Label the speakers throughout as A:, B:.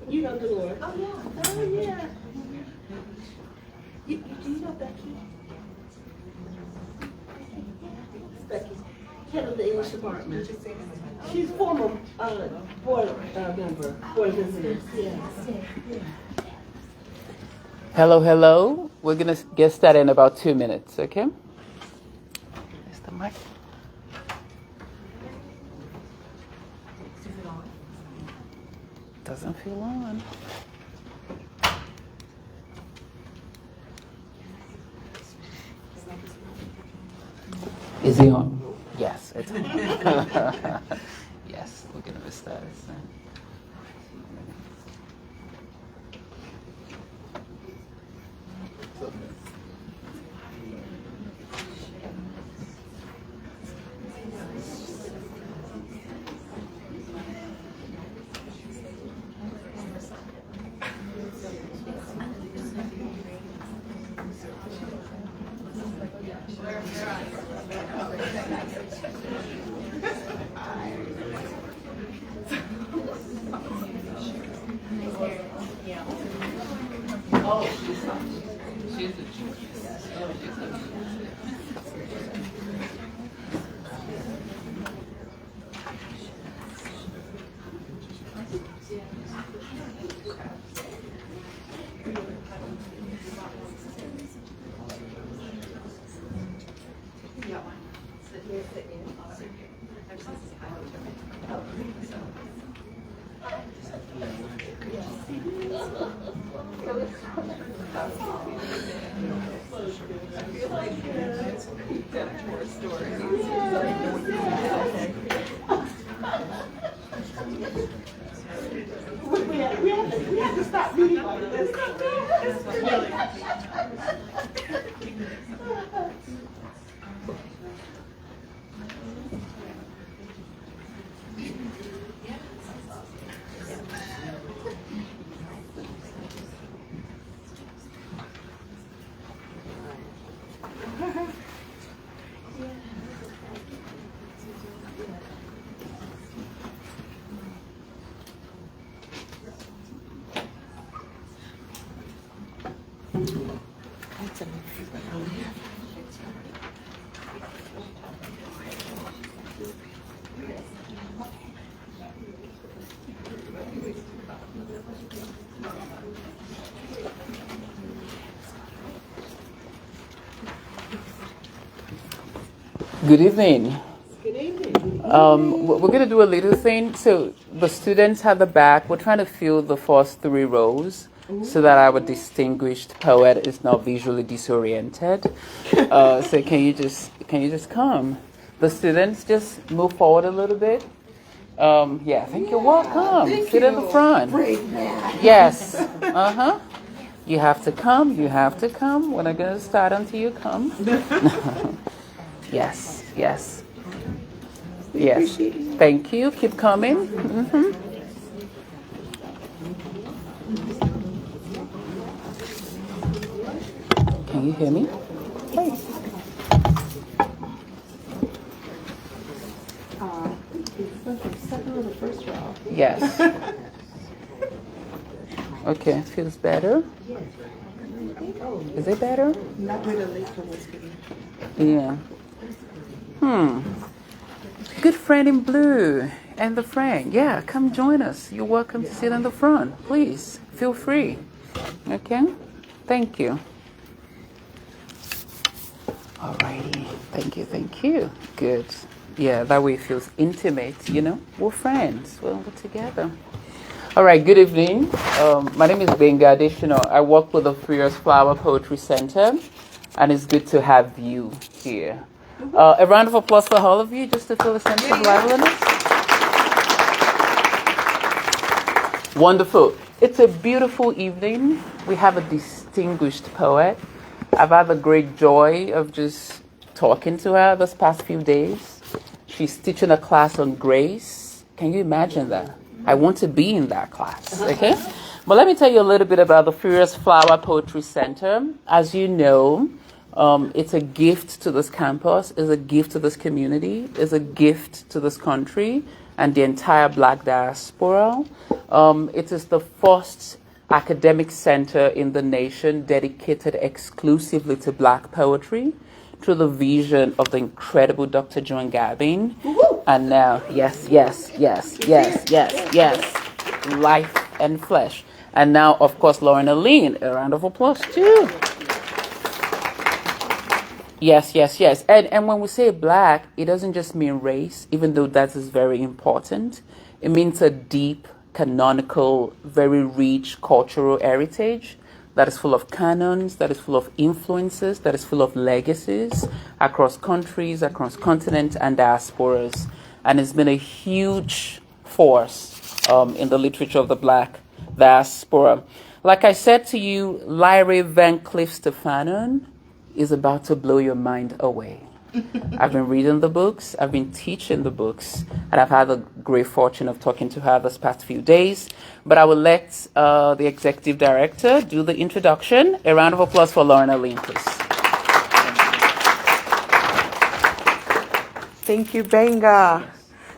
A: You know Dolores. Oh, yeah. Oh, yeah. Do you know Becky? Becky, head of the English department. She's former board member, board visitor. Yeah.
B: Hello, hello. We're going to get started in about 2 minutes, okay? There's the mic. Doesn't feel on. Is he on? Yes, it's on. Yes, we're going to start.
A: We have to stop meeting like this.
B: Good evening.
A: Good evening.
B: We're going to do a little thing. So the students at the back, we're trying to fill the first 3 rows so that our distinguished poet is not visually disoriented. So can you just come? The students just move forward a little bit. Yeah, thank you. Welcome. Sit in the front. Yes. You have to come. You have to come. We're not going to start until you come. Yes. Yes. Yes. Thank you. Keep coming. Can you hear me? Hey.
A: Second or the first row?
B: Yes. Okay. Feels better? Is it better?
A: Not with a late publicity.
B: Yeah. Good friend in blue and the friend. Yeah, come join us. You're welcome to sit in the front. Please, feel free. Okay? Thank you. Alrighty. Thank you, thank you. Good. Yeah, that way it feels intimate, you know? We're friends. We're together. All right, good evening. My name is Benga Adeshino. I work with the Furious Flower Poetry Center, and it's good to have you here. A round of applause for all of you, just to feel a sense of liveliness. Wonderful. It's a beautiful evening. We have a distinguished poet. I've had the great joy of just talking to her this past few days. She's teaching a class on grace. Can you imagine that? I want to be in that class, okay? But let me tell you a little bit about the Furious Flower Poetry Center. As you know, it's a gift to this campus, it's a gift to this community, it's a gift to this country. and the entire Black diaspora. It is the first academic center in the nation dedicated exclusively to Black poetry through the vision of the incredible Dr. Joan Gavin. And now, yes, life and flesh. And now, of course, Lauren Aline. A round of applause, too. Yes. And when we say Black, it doesn't just mean race, even though that is very important. It means a deep, canonical, very rich cultural heritage that is full of canons, that is full of influences, that is full of legacies across countries, across continents, and diasporas. And it's been a huge force in the literature of the Black diaspora. Like I said to you, Lyrae Van Clief Stefanon is about to blow your mind away. I've been reading the books, I've been teaching the books, and I've had the great fortune of talking to her this past few days. But I will let the executive director do the introduction. A round of applause for Lauren Aline, please.
C: Thank you, Benga.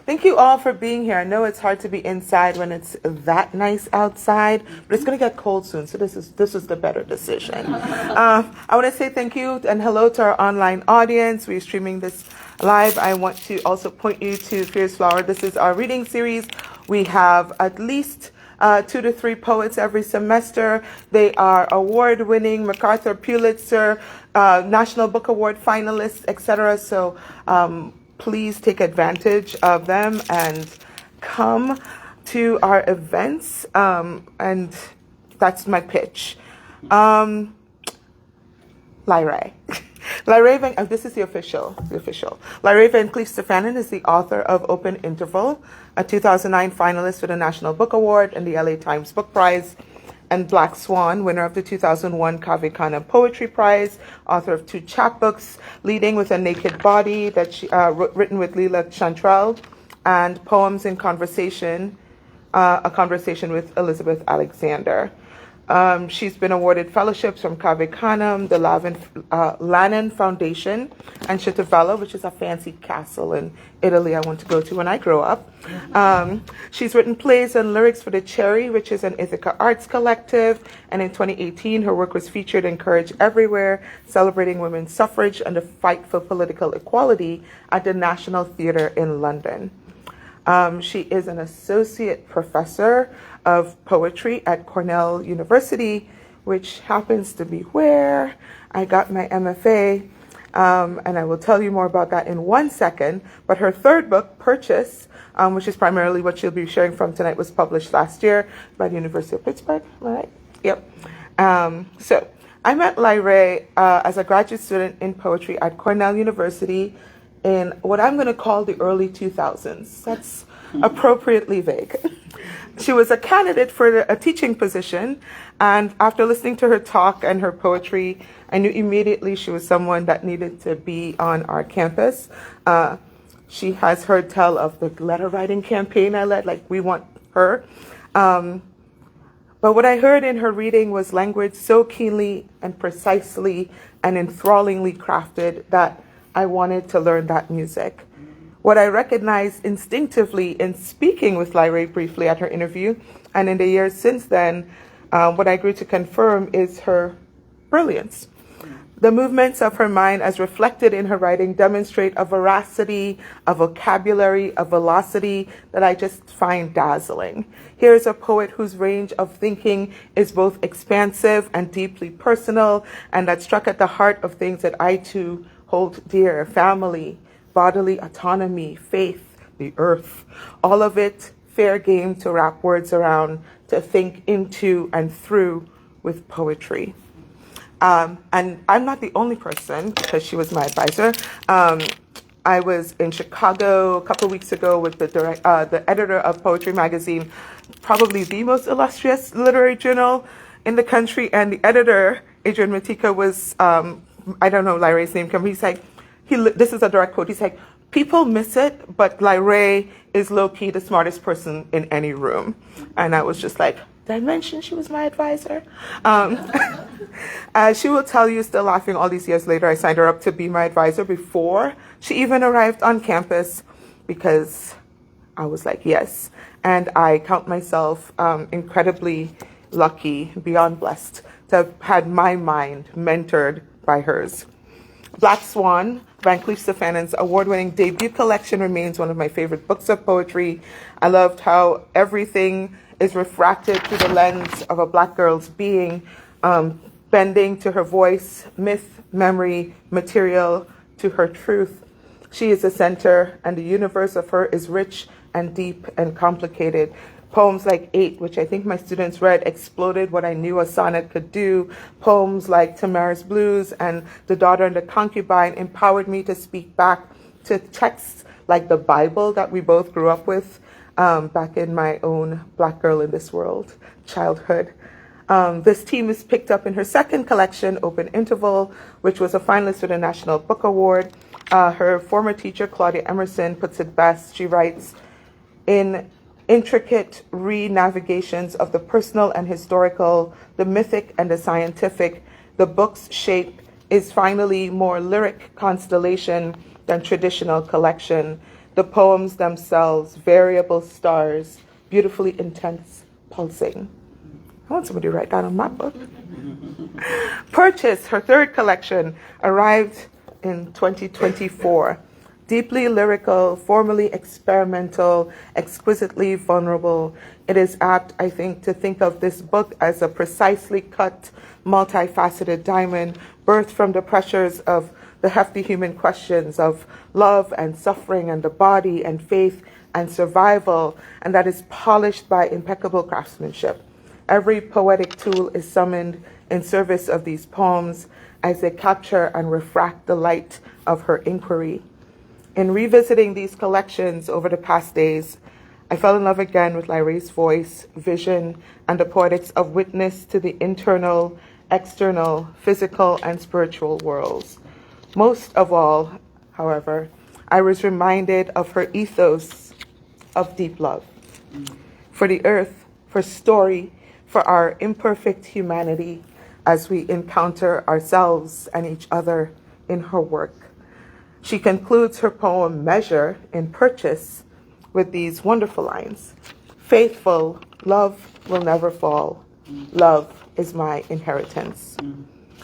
C: Thank you all for being here. I know it's hard to be inside when it's that nice outside, but it's going to get cold soon, so this is the better decision. I want to say thank you and hello to our online audience. We're streaming this live. I want to also point you to Fierce Flower. This is our reading series. We have at least 2 to 3 poets every semester. They are award-winning, MacArthur, Pulitzer, National Book Award finalists, etc. So please take advantage of them and come to our events. And that's my pitch. Lyrae. This is the official. Lyrae Van Clief Stefanon is the author of Open Interval, a 2009 finalist for the National Book Award and the LA Times Book Prize, and Black Swan, winner of the 2001 Cave Canem Poetry Prize, author of 2 chapbooks, Leading with a Naked Body, that she written with Leela Chantrell, and Poems in Conversation, a conversation with Elizabeth Alexander. She's been awarded fellowships from Cave Canem, the Lannan Foundation, and Cittavella, which is a fancy castle in Italy I want to go to when I grow up. She's written plays and lyrics for The Cherry, which is an Ithaca Arts collective, and in 2018 her work was featured in Courage Everywhere, celebrating women's suffrage and the fight for political equality at the National Theatre in London. She is an associate professor of poetry at Cornell University, which happens to be where I got my MFA, and I will tell you more about that in 1 second. But her 3rd book, Purchase, which is primarily what she'll be sharing from tonight, was published last year by the University of Pittsburgh, am I right? Yep. So I met Lyrae as a graduate student in poetry at Cornell University in what I'm going to call the early 2000s. That's appropriately vague. She was a candidate for a teaching position, and after listening to her talk and her poetry, I knew immediately she was someone that needed to be on our campus. She has heard tell of the letter writing campaign I led, like we want her. But what I heard in her reading was language so keenly and precisely and enthrallingly crafted that I wanted to learn that music. What I recognized instinctively in speaking with Lyrae briefly at her interview, and in the years since then, what I grew to confirm is her brilliance. The movements of her mind as reflected in her writing demonstrate a veracity, a vocabulary, a velocity that I just find dazzling. Here's a poet whose range of thinking is both expansive and deeply personal, and that struck at the heart of things that I too hold dear: family, bodily autonomy, faith, the earth, all of it fair game to wrap words around, to think into and through with poetry. And I'm not the only person, because she was my advisor. I was in Chicago a couple of weeks ago with the editor of Poetry Magazine, probably the most illustrious literary journal in the country, and the editor, Adrian Matika, was, I don't know Lyrae's name, he's like, this is a direct quote. He's like, people miss it, but Lyrae is low-key the smartest person in any room. And I was just like, did I mention she was my advisor? She will tell you, still laughing all these years later, I signed her up to be my advisor before she even arrived on campus, because I was like, yes. And I count myself incredibly lucky, beyond blessed, to have had my mind mentored by hers. Black Swan, Van Clief Stefanon's award-winning debut collection, remains one of my favorite books of poetry. I loved how everything is refracted through the lens of a Black girl's being, bending to her voice, myth, memory, material, to her truth. She is the center, and the universe of her is rich and deep and complicated. Poems like 8, which I think my students read, exploded what I knew a sonnet could do. Poems like Tamara's Blues and The Daughter and the Concubine empowered me to speak back to texts like the Bible that we both grew up with back in my own Black girl in this world childhood. This team is picked up in her second collection, Open Interval, which was a finalist for the National Book Award. Her former teacher, Claudia Emerson, puts it best. She writes, in intricate re-navigations of the personal and historical, the mythic and the scientific, the book's shape is finally more lyric constellation than traditional collection. The poems themselves, variable stars, beautifully intense, pulsing. I want somebody to write that on my book. Purchase, her third collection, arrived in 2024. Deeply lyrical, formally experimental, exquisitely vulnerable. It is apt, I think, to think of this book as a precisely cut, multifaceted diamond, birthed from the pressures of the hefty human questions of love and suffering and the body and faith and survival, and that is polished by impeccable craftsmanship. Every poetic tool is summoned in service of these poems as they capture and refract the light of her inquiry. In revisiting these collections over the past days, I fell in love again with Lyrae's voice, vision, and the poetics of witness to the internal, external, physical, and spiritual worlds. Most of all, however, I was reminded of her ethos of deep love for the earth, for story, for our imperfect humanity as we encounter ourselves and each other in her work. She concludes her poem Measure in Purchase with these wonderful lines. Faithful, love will never fall. Love is my inheritance.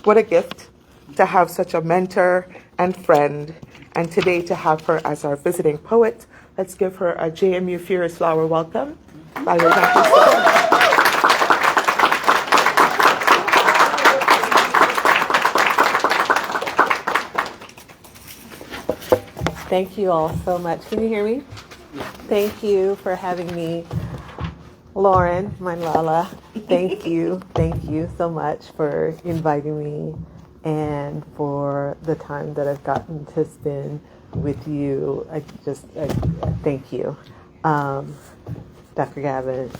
C: What a gift to have such a mentor and friend, and today to have her as our visiting poet. Let's give her a JMU Furious Flower welcome. Lyrae Van Clief Stefanon.
D: Thank you all so much. Can you hear me? Thank you for having me. Lauren, my Lala, thank you so much for inviting me and for the time that I've gotten to spend with you. I thank you. Dr. Gavin,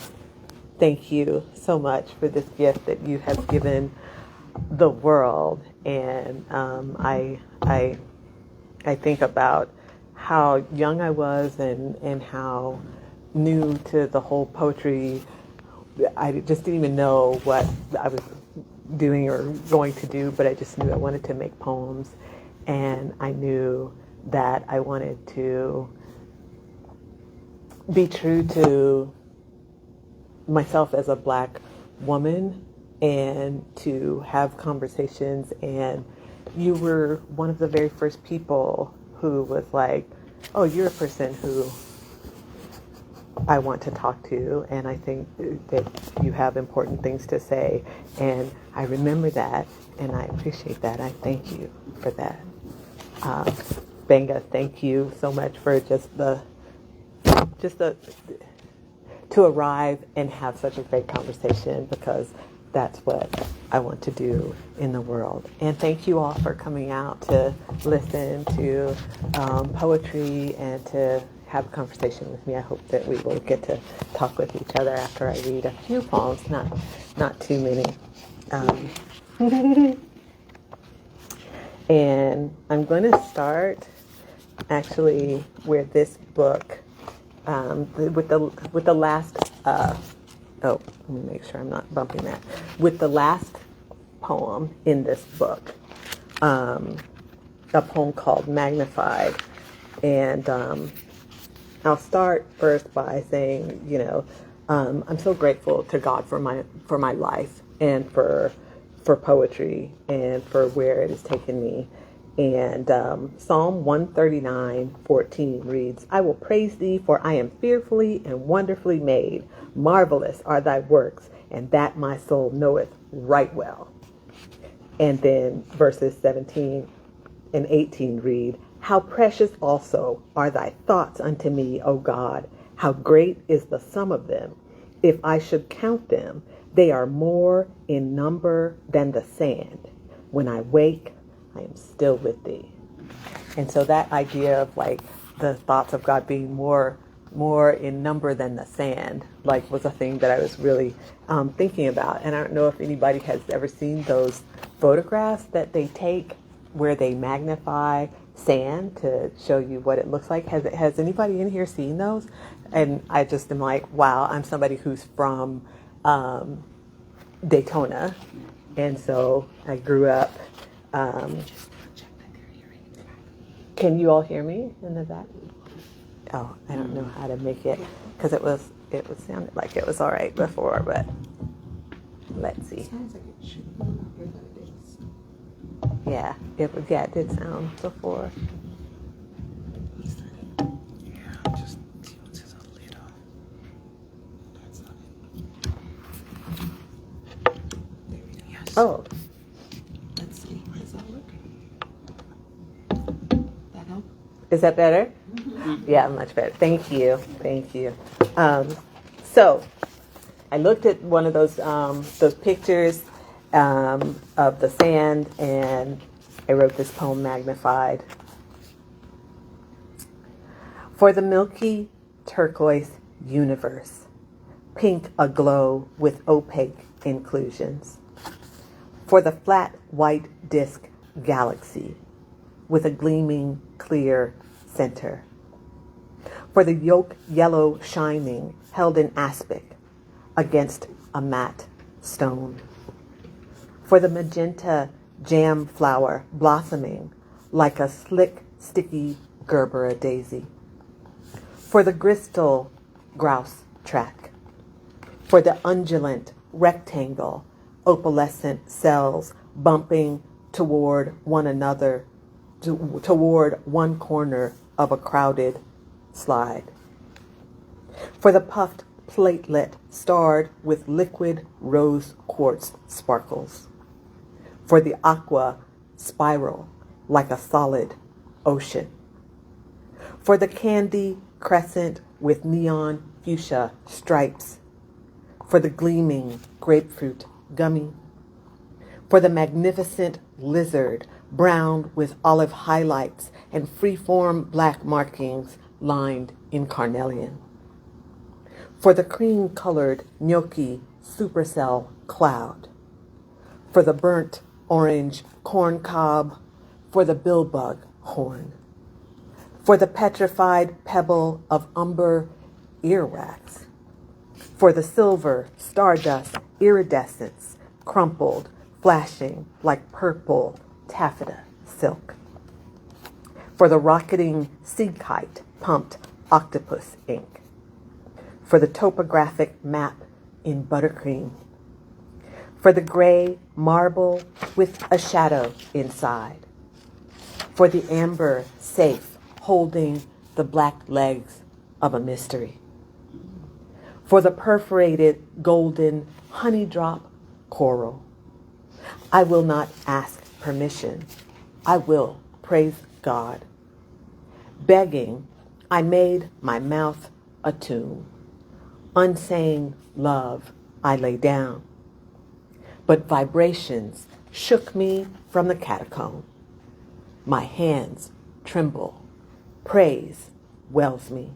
D: thank you so much for this gift that you have given the world. And I think about how young I was and how new to the whole poetry. I just didn't even know what I was doing or going to do, but I just knew I wanted to make poems, and I knew that I wanted to be true to myself as a Black woman and to have conversations. And you were one of the very first people who was like, oh, you're a person who I want to talk to, and I think that you have important things to say. And I remember that, and I appreciate that. I thank you for that. Benga, thank you so much for to arrive and have such a great conversation, because that's what I want to do in the world. And thank you all for coming out to listen to poetry and to have a conversation with me. I hope that we will get to talk with each other after I read a few poems, not too many. And I'm going to start actually where this book, with the last. Oh, let me make sure I'm not bumping that. With the last poem in this book, a poem called Magnified. And I'll start first by saying, I'm so grateful to God for my life and for poetry and for where it has taken me. And Psalm 139:14 reads, I will praise thee, for I am fearfully and wonderfully made. Marvelous are thy works, and that my soul knoweth right well. And then verses 17 and 18 read, how precious also are thy thoughts unto me, O God. How great is the sum of them. If I should count them, they are more in number than the sand. When I wake, I am still with thee. And so that idea of like the thoughts of God being more in number than the sand, like was a thing that I was really thinking about. And I don't know if anybody has ever seen those photographs that they take where they magnify sand to show you what it looks like. Has anybody in here seen those? And I just am like, wow, I'm somebody who's from Daytona. And so I grew up. Can you all hear me in the back? Oh, I don't know how to make it, because it sounded like it was all right before, but let's see.
A: Sounds like it should be louder than it is.
D: Yeah, it did sound before.
B: Yeah, just tilt it a little. That's not it.
A: There we go.
B: Yes.
D: Oh,
A: Let's see. Does that work? That help?
D: is that better? Yeah, much better. Thank you. So I looked at one of those pictures of the sand, and I wrote this poem, Magnified. For the milky turquoise universe, pink aglow with opaque inclusions. For the flat white disk galaxy with a gleaming clear center. For the yolk yellow shining held in aspic against a matte stone. For the magenta jam flower blossoming like a slick, sticky Gerbera daisy. For the gristle grouse track. For the undulant rectangle opalescent cells bumping toward one another, toward one corner of a crowded slide. For the puffed platelet starred with liquid rose quartz sparkles. For the aqua spiral like a solid ocean. For the candy crescent with neon fuchsia stripes. For the gleaming grapefruit gummy. For the magnificent lizard browned with olive highlights and freeform black markings lined in carnelian. For the cream-colored gnocchi supercell cloud. For the burnt orange corn cob. For the billbug horn. For the petrified pebble of umber earwax. For the silver stardust iridescence crumpled, flashing like purple taffeta silk. For the rocketing sea kite pumped octopus ink. For the topographic map in buttercream. For the gray marble with a shadow inside. For the amber safe holding the black legs of a mystery. For the perforated golden honey drop coral. I will not ask permission. I will praise God. Begging, I made my mouth a tomb. Unsaying love, I lay down. But vibrations shook me from the catacomb. My hands tremble. Praise wells me.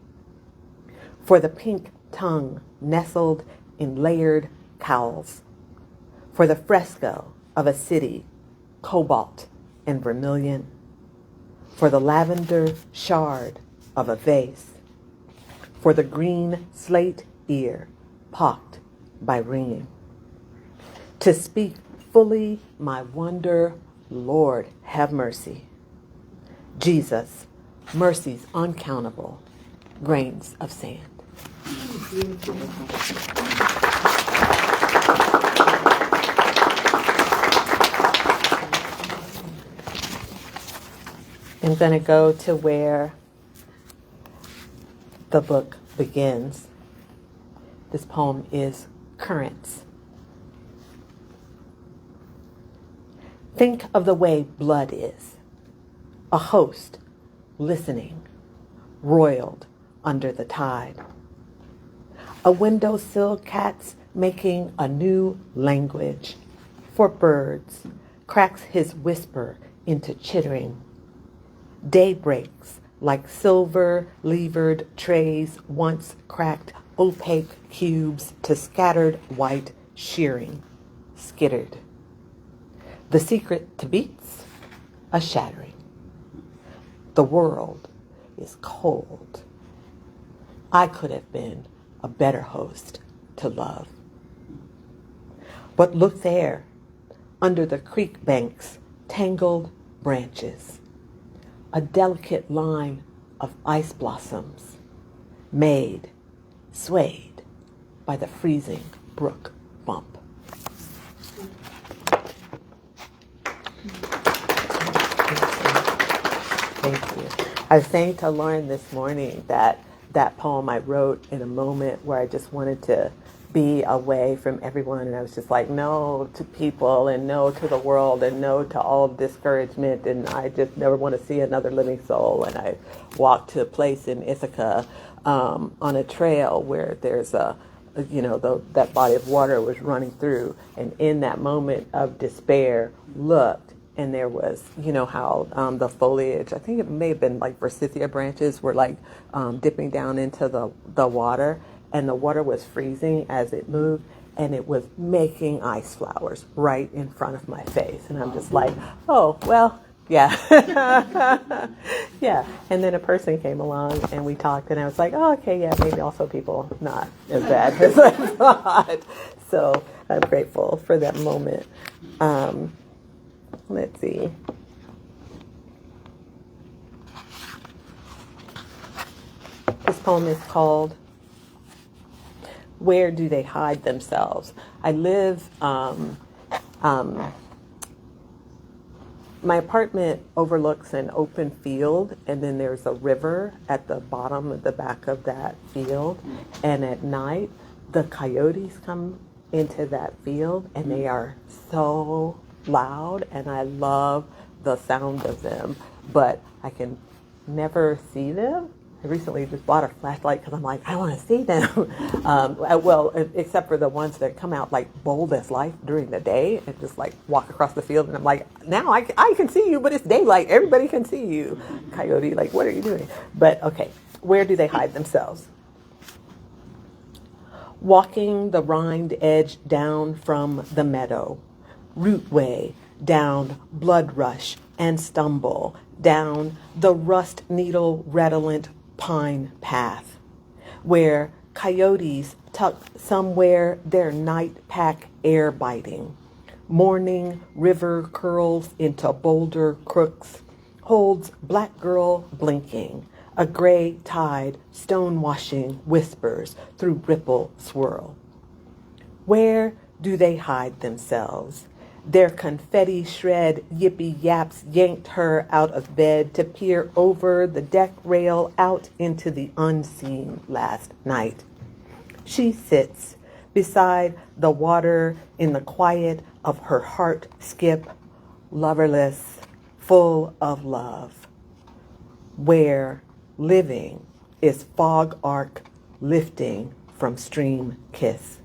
D: For the pink tongue nestled in layered cowls. For the fresco of a city, cobalt and vermilion. For the lavender shard of a vase. For the green slate ear pocked by ringing. To speak fully my wonder, Lord, have mercy. Jesus, mercies uncountable. grains of sand. I'm going to go to where the book begins. This poem is Currents. Think of the way blood is, a host listening, roiled under the tide. A windowsill cat's making a new language for birds, cracks his whisper into chittering. Day breaks like silver levered trays once cracked opaque cubes to scattered white shearing, skittered. The secret to beats, a shattering. The world is cold. I could have been a better host to love. But look there, under the creek bank's tangled branches, a delicate line of ice blossoms, made, swayed by the freezing brook bump. Thank you. I was saying to Lauren this morning that poem I wrote in a moment where I just wanted to be away from everyone, and I was just like, no to people and no to the world and no to all discouragement, and I just never want to see another living soul. And I walked to a place in Ithaca on a trail where there's that body of water was running through, and in that moment of despair looked, and there was, how the foliage, I think it may have been like forsythia branches, were like dipping down into the water, and the water was freezing as it moved, and it was making ice flowers right in front of my face. And I'm just like, oh, well, yeah. Yeah. And then a person came along and we talked, and I was like, oh, okay, yeah, maybe also people not as bad as I thought. So I'm grateful for that moment. Let's see. This poem is called Where Do They Hide Themselves? I live, my apartment overlooks an open field, and then there's a river at the bottom of the back of that field. And at night, the coyotes come into that field, and they are so loud, and I love the sound of them, but I can never see them. I recently just bought a flashlight because I'm like, I want to see them. Well, except for the ones that come out like bold as life during the day and just like walk across the field. And I'm like, now I can see you, but it's daylight. Everybody can see you. Coyote, like, what are you doing? But okay, where do they hide themselves? Walking the rind edge down from the meadow, rootway, down blood rush and stumble, down the rust needle redolent pine path, where coyotes tuck somewhere their night pack air biting. Morning river curls into boulder crooks, holds black girl blinking, a gray tide stone washing whispers through ripple swirl. Where do they hide themselves? Their confetti shred yippy yaps yanked her out of bed to peer over the deck rail out into the unseen last night. She sits beside the water in the quiet of her heart skip, loverless, full of love, where living is fog arc lifting from stream kiss.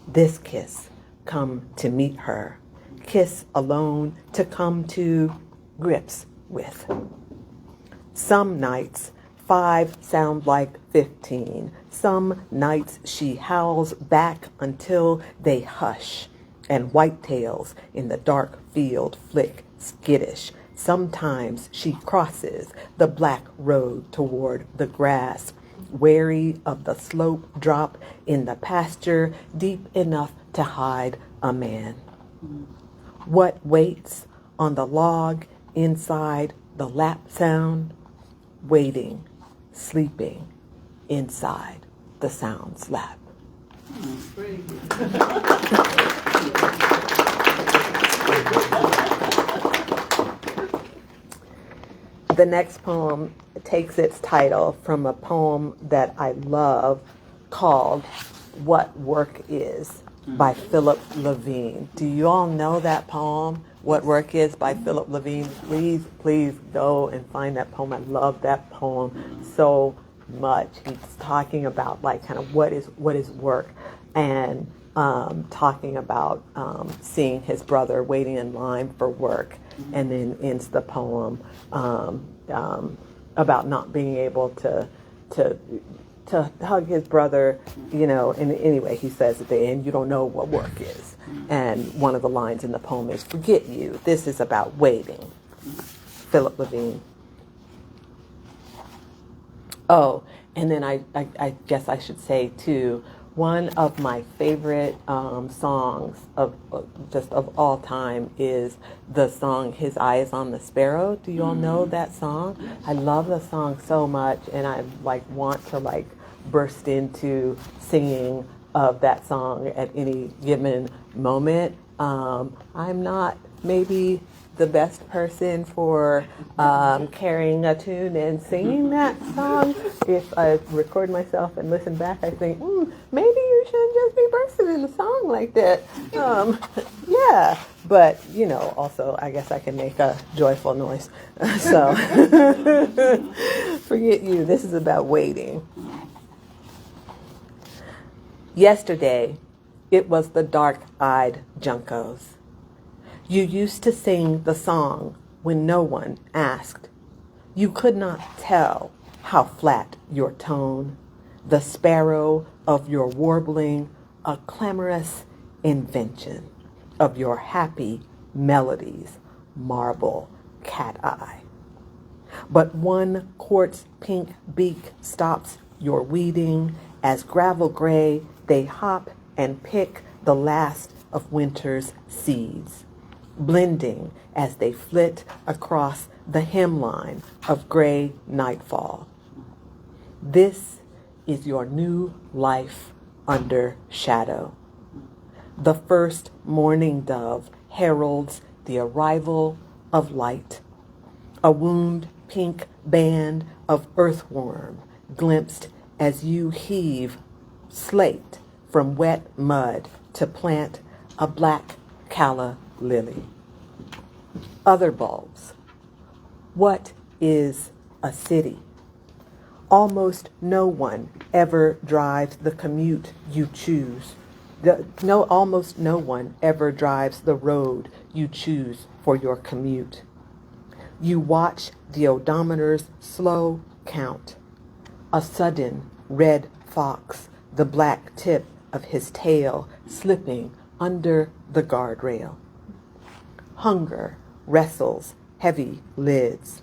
D: This kiss come to meet her. Kiss alone to come to grips with. Some nights 5 sound like 15. Some nights she howls back until they hush, and whitetails in the dark field flick skittish. Sometimes she crosses the black road toward the grass, wary of the slope drop in the pasture deep enough to hide a man. What waits on the log inside the lap sound? Waiting, sleeping, inside the Sounds Lab. The next poem takes its title from a poem that I love called What Work Is by Philip Levine. Do you all know that poem, What Work Is by Philip Levine? Please go and find that poem. I love that poem so much. He's talking about like kind of what is work, and talking about seeing his brother waiting in line for work, and then ends the poem about not being able to hug his brother, you know. And anyway, he says at the end, you don't know what work is. And one of the lines in the poem is, forget you, this is about waiting. Philip Levine. Oh, and then I guess I should say too, one of my favorite songs of all time is the song "His Eye Is on the Sparrow." Do you all know that song? I love the song so much, and I like want to like burst into singing of that song at any given moment. I'm not maybe the best person for carrying a tune and singing that song. If I record myself and listen back, I think, maybe you shouldn't just be bursting in a song like that. Yeah, but, you know, also, I guess I can make a joyful noise. So, forget you. This is about waiting. Yesterday, it was the dark-eyed Juncos. You used to sing the song when no one asked. You could not tell how flat your tone, the sparrow of your warbling, a clamorous invention of your happy melodies, marble cat eye. But one quartz pink beak stops your weeding, as gravel gray they hop and pick the last of winter's seeds, blending as they flit across the hemline of gray nightfall. This is your new life under shadow. The first morning dove heralds the arrival of light. A wound pink band of earthworm glimpsed as you heave slate from wet mud to plant a black calla lily. Other bulbs. What is a city? Almost no one ever drives the commute you choose. Almost no one ever drives the road you choose for your commute. You watch the odometer's slow count. A sudden red fox, the black tip of his tail slipping under the guardrail. Hunger wrestles heavy lids.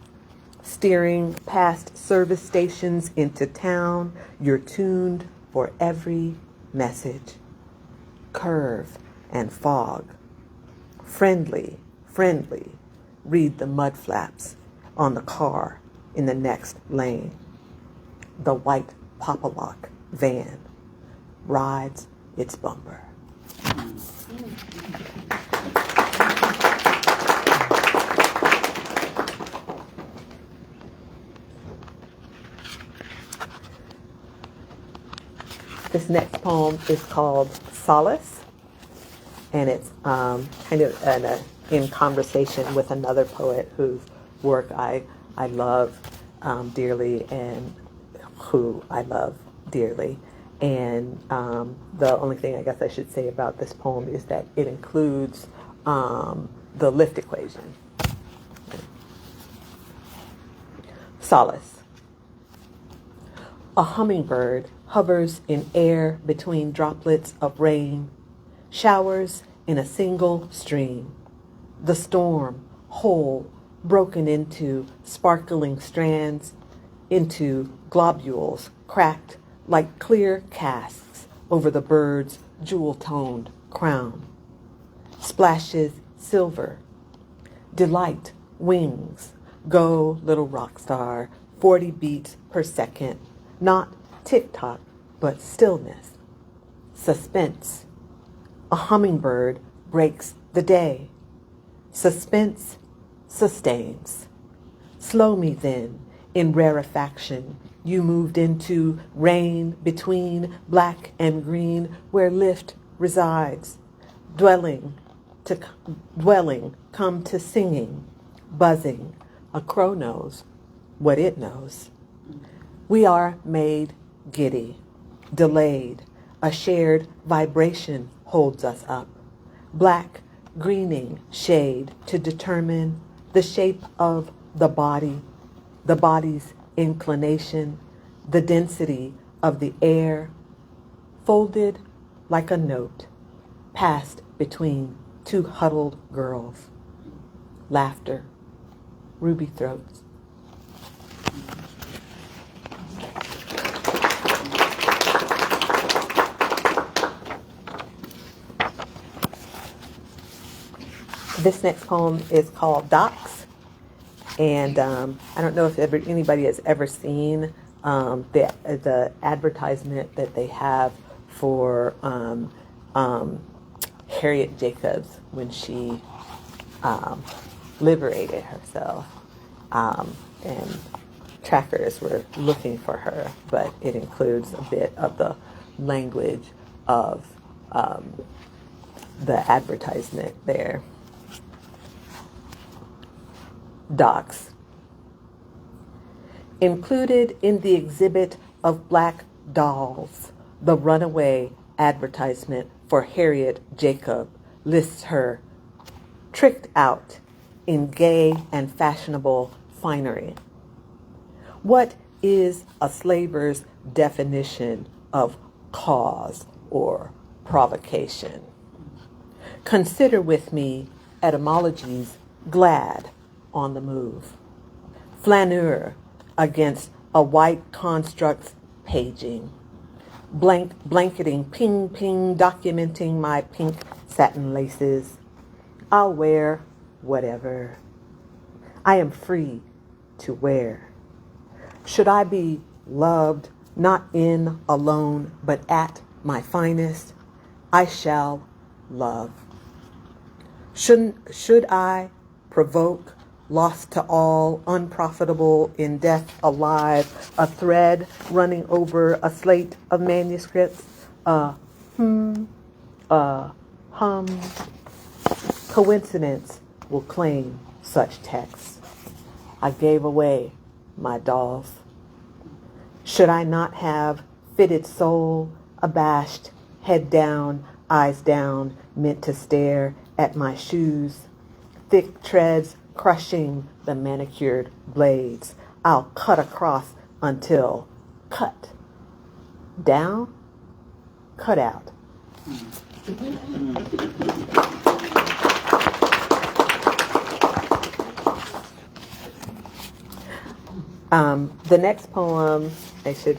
D: Steering past service stations into town, you're tuned for every message. Curve and fog. Friendly, read the mud flaps on the car in the next lane. The white Popalock van rides its bumper. This next poem is called Solace, and it's kind of in conversation with another poet whose work I love dearly, and who I love dearly. And the only thing I guess I should say about this poem is that it includes the lift equation. Solace. A hummingbird hovers in air between droplets of rain, showers in a single stream. The storm, whole, broken into sparkling strands, into globules cracked like clear casks over the bird's jewel-toned crown. Splashes silver. Delight wings. Go, little rock star, 40 beats per second. Not tick-tock, but stillness. Suspense. A hummingbird breaks the day. Suspense sustains. Slow me then, in rarefaction. You moved into rain between black and green, where lift resides. Dwelling, come to singing, buzzing. A crow knows what it knows. We are made giddy, delayed. A shared vibration holds us up. Black, greening shade to determine the shape of the body's inclination, the density of the air, folded like a note, passed between two huddled girls. Laughter, ruby throats. This next poem is called Docs, and I don't know if anybody has ever seen the advertisement that they have for Harriet Jacobs when she liberated herself, and trackers were looking for her, but it includes a bit of the language of the advertisement there. Docs. Included in the exhibit of black dolls, the runaway advertisement for Harriet Jacob lists her tricked out in gay and fashionable finery. What is a slaver's definition of cause or provocation? Consider with me etymologies glad on the move. Flaneur against a white construct's paging. Blanketing, ping, ping, documenting my pink satin laces. I'll wear whatever. I am free to wear. Should I be loved not in alone, but at my finest, I shall love. Should I provoke, lost to all, unprofitable in death alive, a thread running over a slate of manuscripts, a hum, coincidence will claim such texts. I gave away my dolls. Should I not have fitted soul, abashed, head down, eyes down, meant to stare at my shoes, thick treads crushing the manicured blades? I'll cut across until cut down, cut out. The next poem I should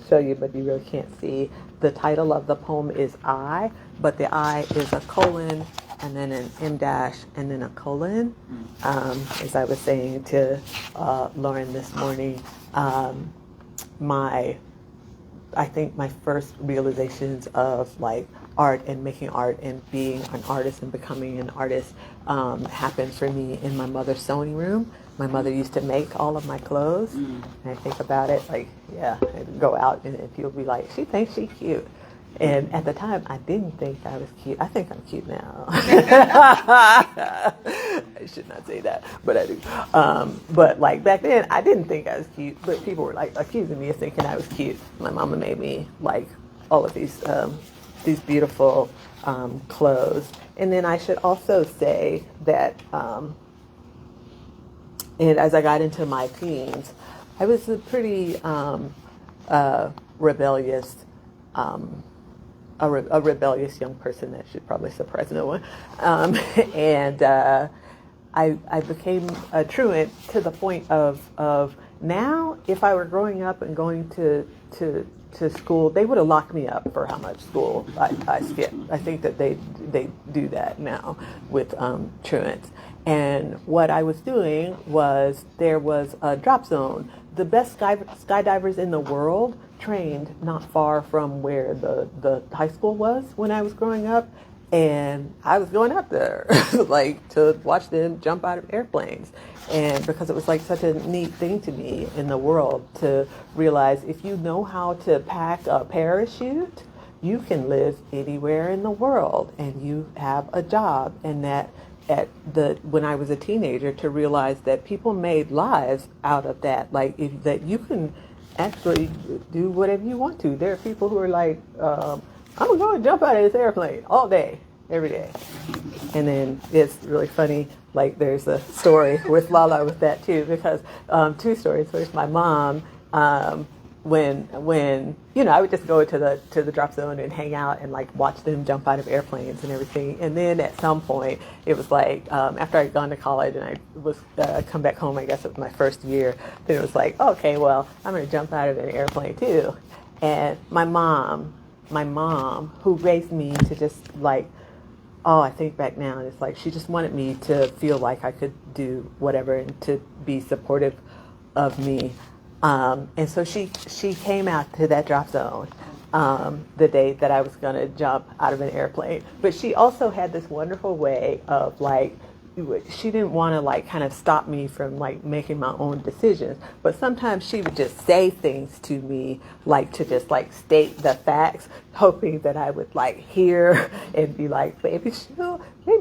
D: show you, but you really can't see. The title of the poem is I, but the I is a colon and then an M dash and then a colon. As I was saying to Lauren this morning, I think my first realizations of like art and making art and being an artist and becoming an artist happened for me in my mother's sewing room. My mother used to make all of my clothes, and I think about it like, yeah, I'd go out and people be like, she thinks she's cute. And at the time, I didn't think I was cute. I think I'm cute now. I should not say that, but I do. But like back then, I didn't think I was cute, but people were like accusing me of thinking I was cute. My mama made me like all of these beautiful clothes. And then I should also say that, and as I got into my teens, I was a pretty rebellious. A rebellious young person that should probably surprise no one. And I became a truant to the point of now, if I were growing up and going to school, they would have locked me up for how much school I skipped. I think that they do that now with truants. And what I was doing was there was a drop zone the best skydivers in the world trained not far from where the high school was when I was growing up. And I was going up there like to watch them jump out of airplanes. And because it was like such a neat thing to me in the world to realize if you know how to pack a parachute, you can live anywhere in the world and you have a job. And that when I was a teenager, to realize that people made lives out of that, like that you can actually do whatever you want to. There are people who are like, I'm going to jump out of this airplane all day, every day. And then it's really funny, like there's a story with Lala with that too, because two stories. First, my mom, when I would just go to the drop zone and hang out and like watch them jump out of airplanes and everything. And then at some point, it was like after I'd gone to college and I was come back home, I guess it was my first year. Then it was like, okay, well, I'm going to jump out of an airplane too. And my mom, who raised me to just like, I think back now, and it's like she just wanted me to feel like I could do whatever and to be supportive of me. And so she came out to that drop zone the day that I was going to jump out of an airplane. But she also had this wonderful way of like, she didn't want to like kind of stop me from like making my own decisions. But sometimes she would just say things to me like to just like state the facts, hoping that I would like hear and be like, maybe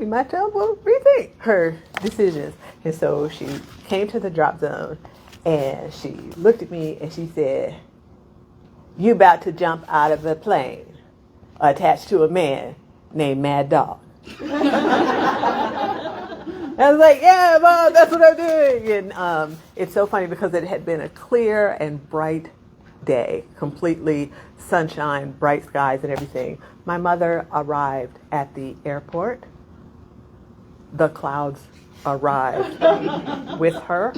D: my child will rethink her decisions. And so she came to the drop zone. And she looked at me and she said, "You about to jump out of a plane attached to a man named Mad Dog." I was like, "Yeah, Mom, that's what I'm doing." And it's so funny because it had been a clear and bright day, completely sunshine, bright skies and everything. My mother arrived at the airport. The clouds arrived with her.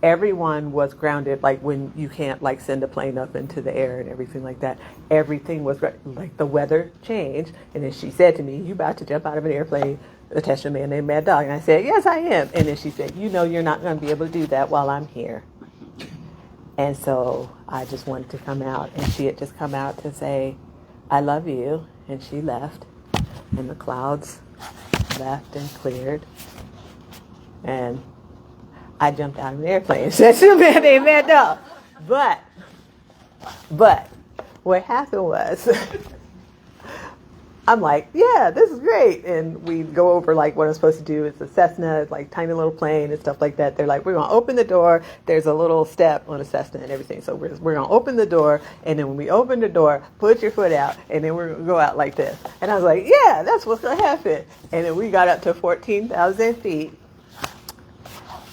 D: Everyone was grounded, like when you can't like send a plane up into the air and everything like that. Everything was like the weather changed. And then she said to me, "You about to jump out of an airplane attached to a man named Mad Dog?" And I said, "Yes, I am." And then she said, "You're not going to be able to do that while I'm here." And so I just wanted to come out. And she had just come out to say, "I love you." And she left. And the clouds left and cleared. And I jumped out of an airplane. That's a man named Mad Dog. But what happened was, I'm like, "Yeah, this is great." And we go over like what I'm supposed to do. It's a Cessna, it's like tiny little plane and stuff like that. They're like, "We're going to open the door." There's a little step on a Cessna and everything. So we're going to open the door. And then when we open the door, put your foot out. And then we're going to go out like this. And I was like, "Yeah, that's what's going to happen." And then we got up to 14,000 feet.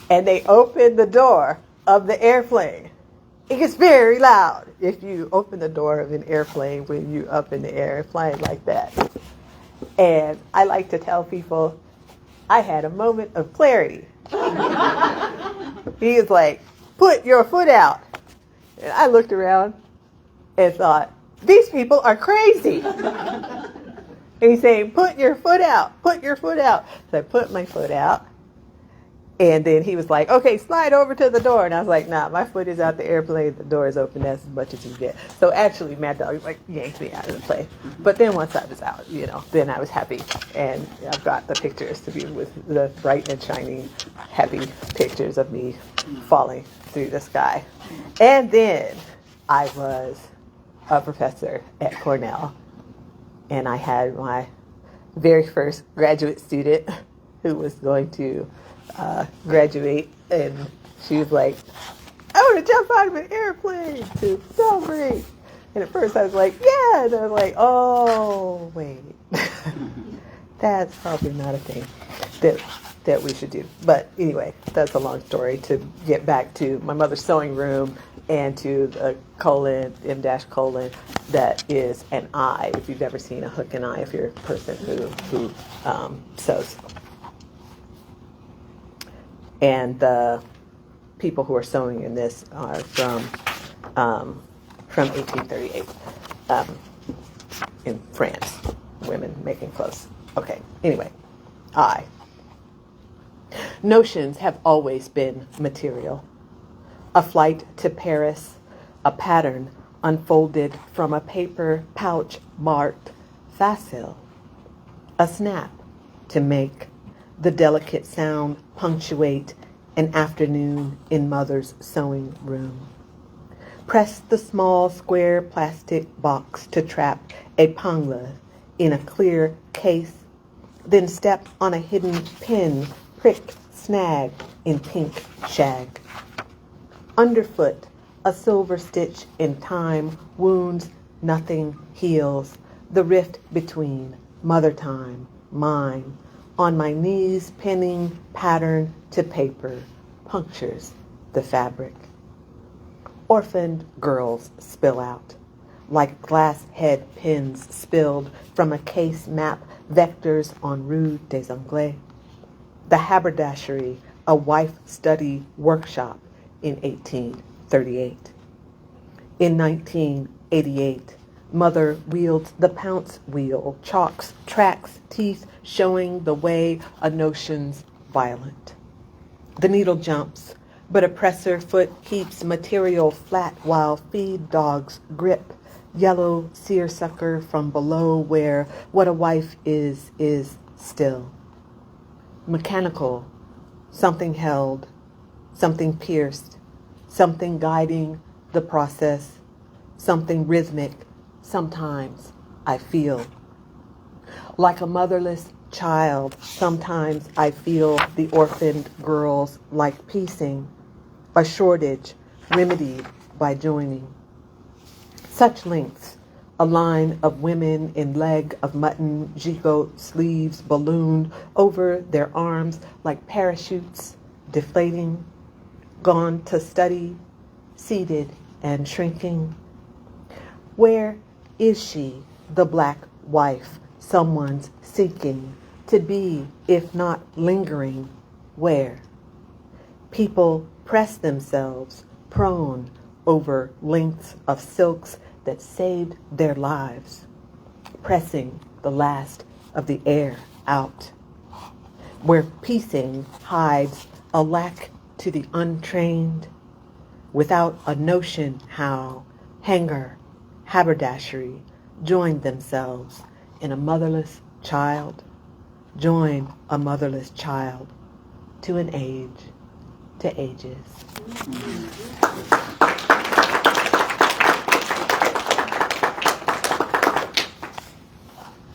D: And they opened the door of the airplane. It gets very loud if you open the door of an airplane when you're up in the air flying like that. And I like to tell people, I had a moment of clarity. He was like, "Put your foot out." And I looked around and thought, these people are crazy. And he's saying, "Put your foot out, put your foot out." So I put my foot out. And then he was like, "Okay, slide over to the door." And I was like, "Nah, my foot is out the airplane. The door is open. That's as much as you get." So actually, Mad Dog like yanked me out of the plane. But then once I was out, then I was happy. And I've got the pictures to be with the bright and shining, happy pictures of me falling through the sky. And then I was a professor at Cornell. And I had my very first graduate student who was going to graduate, and she was like, "I want to jump out of an airplane to celebrate." And at first I was like, "Yeah," and I was like, "Oh, wait, that's probably not a thing that we should do." But anyway, that's a long story to get back to my mother's sewing room and to the colon, M-colon, that is an eye. If you've ever seen a hook and eye, if you're a person who sews. And the people who are sewing in this are from 1838 in France, women making clothes. Okay, anyway, notions have always been material. A flight to Paris, a pattern unfolded from a paper pouch marked facile. A snap to make the delicate sound punctuate an afternoon in mother's sewing room. Press the small square plastic box to trap a pangla in a clear case, then step on a hidden pin, prick, snag in pink shag. Underfoot, a silver stitch in time wounds, nothing heals. The rift between mother time, mine, on my knees pinning pattern to paper, punctures the fabric. Orphaned girls spill out, like glass head pins spilled from a case map vectors on Rue des Anglais. The haberdashery, a wife study workshop in 1838. In 1988, mother wields the pounce wheel, chalks, tracks, teeth showing the way a notion's violent. The needle jumps, but oppressor foot keeps material flat while feed dogs grip yellow seersucker from below where what a wife is still. Mechanical, something held, something pierced, something guiding the process, something rhythmic, sometimes I feel. Like a motherless child, sometimes I feel the orphaned girls like piecing, a shortage remedied by joining. Such lengths, a line of women in leg of mutton, gigot sleeves ballooned over their arms like parachutes, deflating, gone to study, seated and shrinking. Where is she, the black wife, someone's seeking to be, if not lingering, where? People press themselves prone over lengths of silks that saved their lives, pressing the last of the air out, where piecing hides a lack to the untrained, without a notion how hanger, haberdashery joined themselves in a motherless child, join a motherless child to an age, to ages.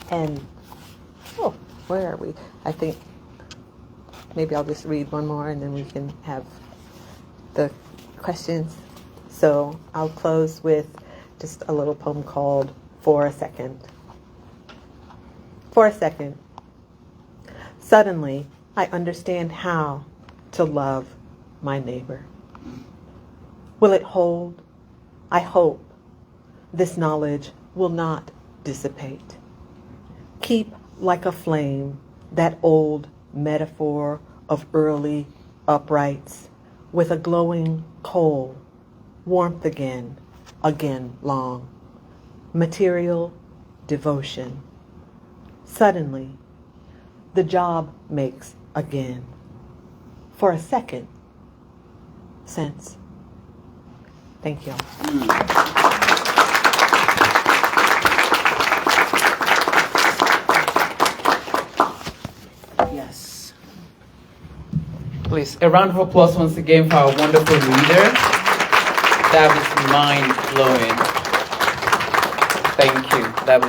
D: And, where are we? I think maybe I'll just read one more and then we can have the questions. So I'll close with just a little poem called For a Second. For a second, suddenly I understand how to love my neighbor. Will it hold? I hope this knowledge will not dissipate. Keep like a flame that old metaphor of early uprights with a glowing coal, warmth again long, material devotion. Suddenly, the job makes again, for a second, sense. Thank you.
B: Yes. Please, a round of applause once again for our wonderful reader. That was mind-blowing. Thank you. That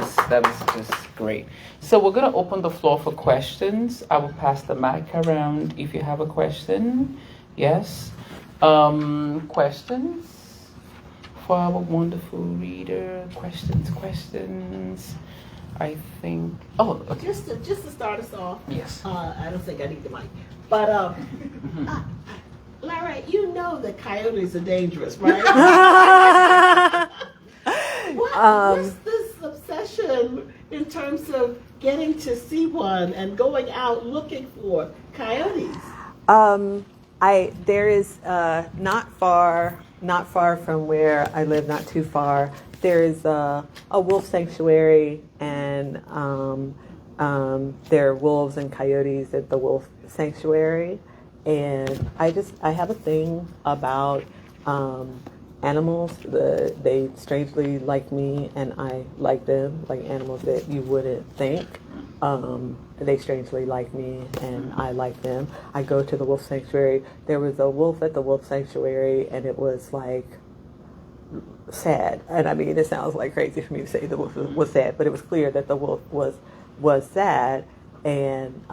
B: was just great. So we're going to open the floor for questions. I will pass the mic around if you have a question. Yes. Questions for our wonderful reader? Questions. I think. Oh, okay.
A: Just to start us off.
B: Yes.
A: I don't think I need the mic, but Lyrae, you know that coyotes are dangerous, right? What's this obsession in terms of getting to see one and going out looking for coyotes?
D: There is not far from where I live, not too far. There is a wolf sanctuary, and there are wolves and coyotes at the wolf sanctuary. And I have a thing about Animals, they strangely like me and I like them, like animals that you wouldn't think. They strangely like me and I like them. I go to the wolf sanctuary. There was a wolf at the wolf sanctuary and it was like sad. And I mean, it sounds like crazy for me to say the wolf was sad, but it was clear that the wolf was sad. And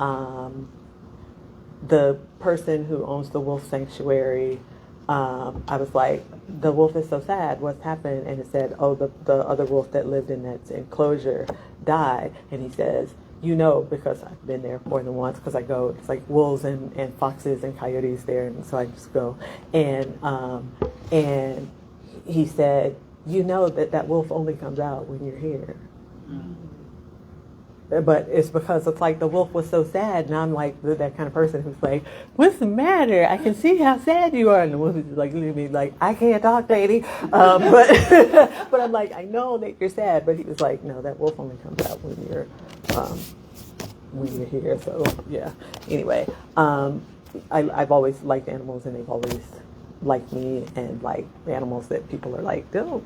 D: the person who owns the wolf sanctuary, I was like, the wolf is so sad. What's happened? And it said, oh, the other wolf that lived in that enclosure died. And he says, you know, because I've been there more than once, because I go, it's like wolves and foxes and coyotes there, and so I just go. And he said, you know that wolf only comes out when you're here. But it's because it's like the wolf was so sad, and I'm like that kind of person who's like, what's the matter? I can see how sad you are. And the wolf is like, look at me, like, I can't talk, lady. But I'm like, I know that you're sad. But he was like, no, that wolf only comes out when you're here. So yeah. Anyway, I've always liked animals, and they've always liked me, and like animals that people are like, don't.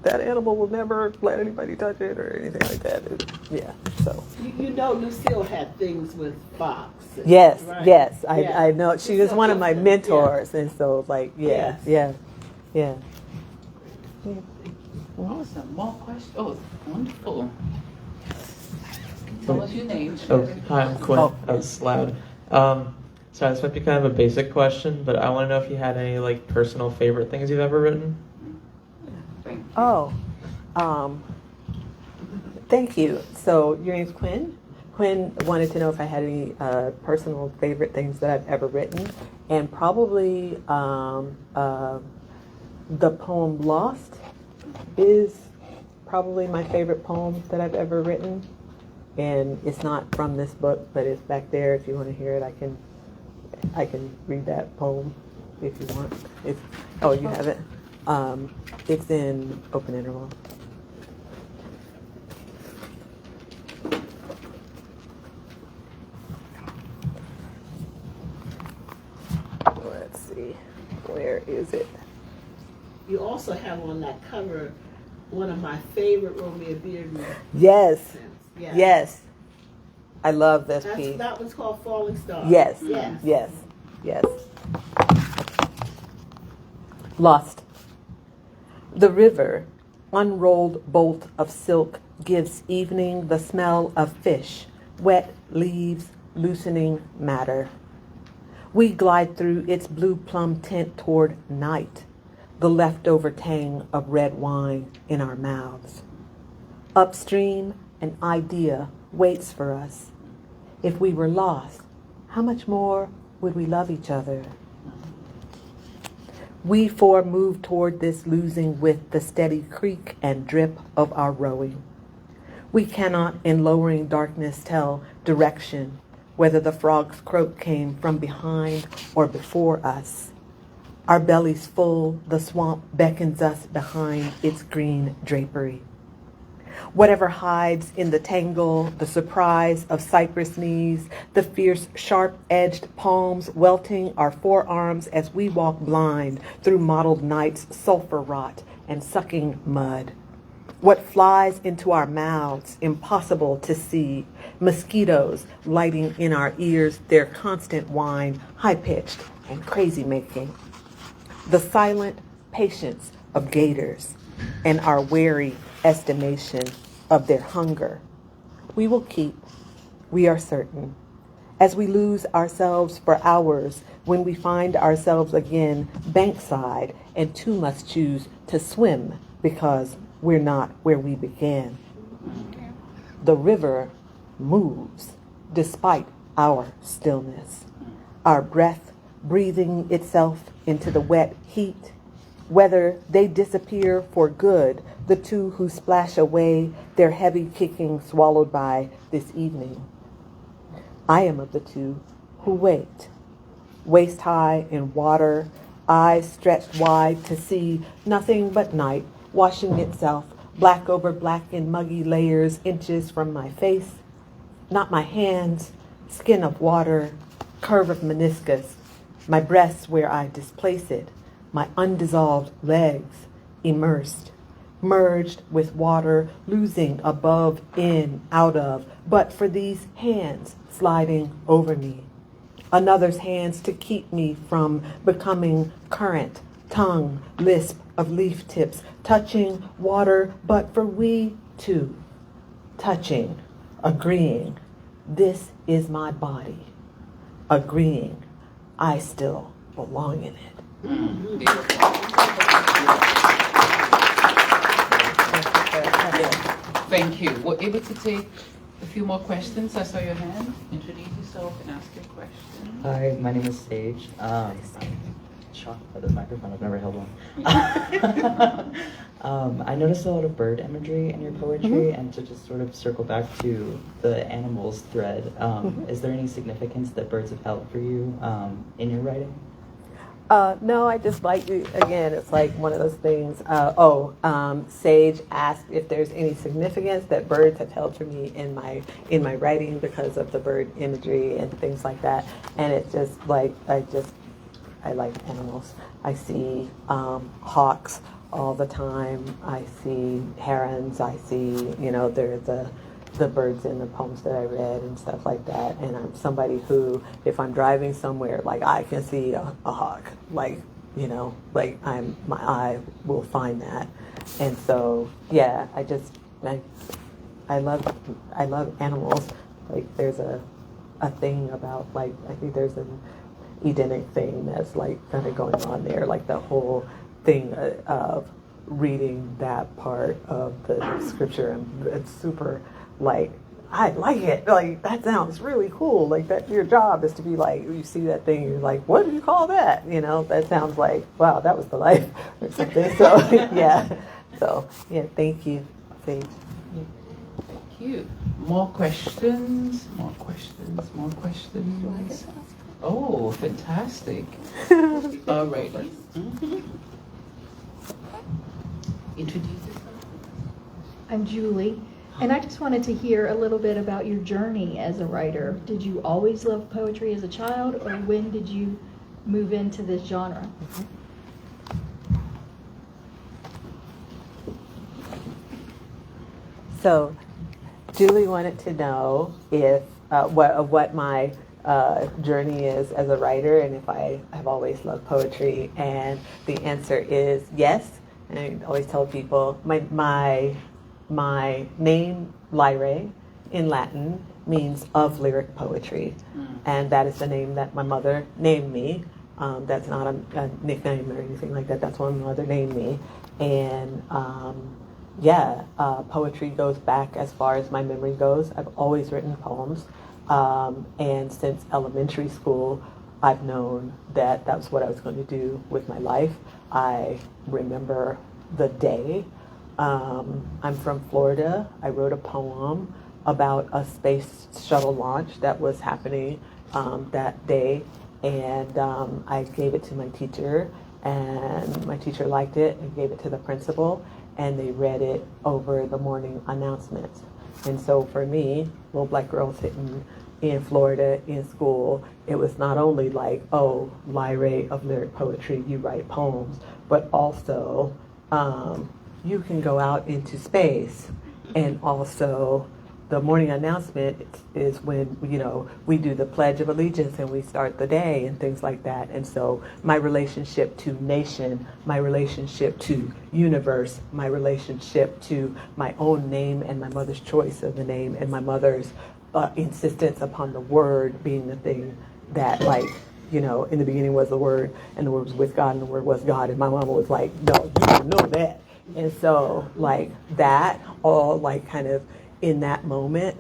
D: That animal will never let anybody touch it or anything like that. Yeah, so.
A: You know, Lucille had things with Fox.
D: Yes,
A: right?
D: yes.
A: Yeah.
D: I know. She was one of my mentors. And so, like, yeah.
B: Awesome. More questions? Oh, wonderful. Tell us your name.
E: Oh, hi, I'm Quinn.
D: Oh.
E: That's loud. Sorry, this might be kind of a basic question, but I want to know if you had any like personal favorite things you've ever written.
D: Oh, thank you. So your name's Quinn? Quinn wanted to know if I had any personal favorite things that I've ever written, and probably the poem Lost is probably my favorite poem that I've ever written. And it's not from this book, but it's back there. If you want to hear it, I can read that poem if you want. You have it? It's in open interval. Let's see. Where is it?
A: You also have on that cover one of my favorite Romeo Bearden.
D: Yes.
A: Yes.
D: Yes. I love this piece.
A: That one's called Falling Star.
D: Yes.
A: Yes.
D: Yes. Yes. Lost. The river, unrolled bolt of silk, gives evening the smell of fish, wet leaves, loosening matter. We glide through its blue plum tint toward night, the leftover tang of red wine in our mouths. Upstream, an idea waits for us. If we were lost, how much more would we love each other? We four move toward this losing with the steady creak and drip of our rowing. We cannot in lowering darkness tell direction, whether the frog's croak came from behind or before us. Our bellies full, the swamp beckons us behind its green drapery. Whatever hides in the tangle, the surprise of cypress knees, the fierce, sharp-edged palms welting our forearms as we walk blind through mottled night's sulfur rot and sucking mud. What flies into our mouths, impossible to see, mosquitoes lighting in our ears their constant whine, high-pitched and crazy-making. The silent patience of gators and our wary estimation of their hunger. We will keep, we are certain, as we lose ourselves for hours when we find ourselves again bankside and two must choose to swim because we're not where we began. The river moves despite our stillness, our breath breathing itself into the wet heat. Whether they disappear for good, the two who splash away, their heavy kicking swallowed by this evening. I am of the two who wait, waist high in water, eyes stretched wide to see nothing but night washing itself black over black in muggy layers inches from my face, not my hands, skin of water, curve of meniscus, my breasts where I displace it, my undissolved legs immersed, merged with water, losing above, in, out of, but for these hands sliding over me. Another's hands to keep me from becoming current, tongue, lisp of leaf tips, touching water, but for we two, touching, agreeing, this is my body, agreeing, I still belong in it.
B: Thank you. We're able to take a few more questions. I saw your hand. Introduce yourself and ask your question.
F: Hi, my name is Sage. Shocked by this microphone. I've never held one. I noticed a lot of bird imagery in your poetry, and to just sort of circle back to the animals thread, is there any significance that birds have held for you in your writing?
D: No, I just like, again, it's like one of those things. Sage asked if there's any significance that birds have held for me in my writing because of the bird imagery and things like that. And it's just like, I like animals. I see hawks all the time. I see herons. I see, the birds in the poems that I read and stuff like that. And I'm somebody who, if I'm driving somewhere, like I can see a hawk, my eye will find that. And so, yeah, I love animals. Like there's a thing about I think there's an Edenic thing that's like kind of going on there, like the whole thing of reading that part of the scripture, and it's super I like it. Like that sounds really cool. Like that your job is to be like, you see that thing, you're like, what do you call that? That sounds like, wow, that was the life or something. So yeah. So yeah, thank you, Sage.
B: Thank you. More questions? Oh, fantastic. All right. Introduce yourself.
G: I'm Julie, and I just wanted to hear a little bit about your journey as a writer. Did you always love poetry as a child, or when did you move into this genre?
D: So Julie wanted to know if what my journey is as a writer, and if I have always loved poetry. And the answer is yes. And I always tell people my name Lyrae in Latin means of lyric poetry, and that is the name that my mother named me. That's not a nickname or anything like that. That's what my mother named me. And poetry goes back as far as my memory goes. I've always written poems. And since elementary school, I've known that was what I was going to do with my life. I remember the day. I'm from Florida. I wrote a poem about a space shuttle launch that was happening that day. And I gave it to my teacher, and my teacher liked it and gave it to the principal, and they read it over the morning announcements. And so for me, little black girl sitting in Florida in school, it was not only like, oh, Lyrae of lyric poetry, you write poems, but also you can go out into space. And also the morning announcement is when, we do the Pledge of Allegiance and we start the day and things like that. And so my relationship to nation, my relationship to universe, my relationship to my own name and my mother's choice of the name, and my mother's insistence upon the word being the thing that, in the beginning was the word, and the word was with God, and the word was God. And my mama was like, no, you don't know that. And so that all kind of in that moment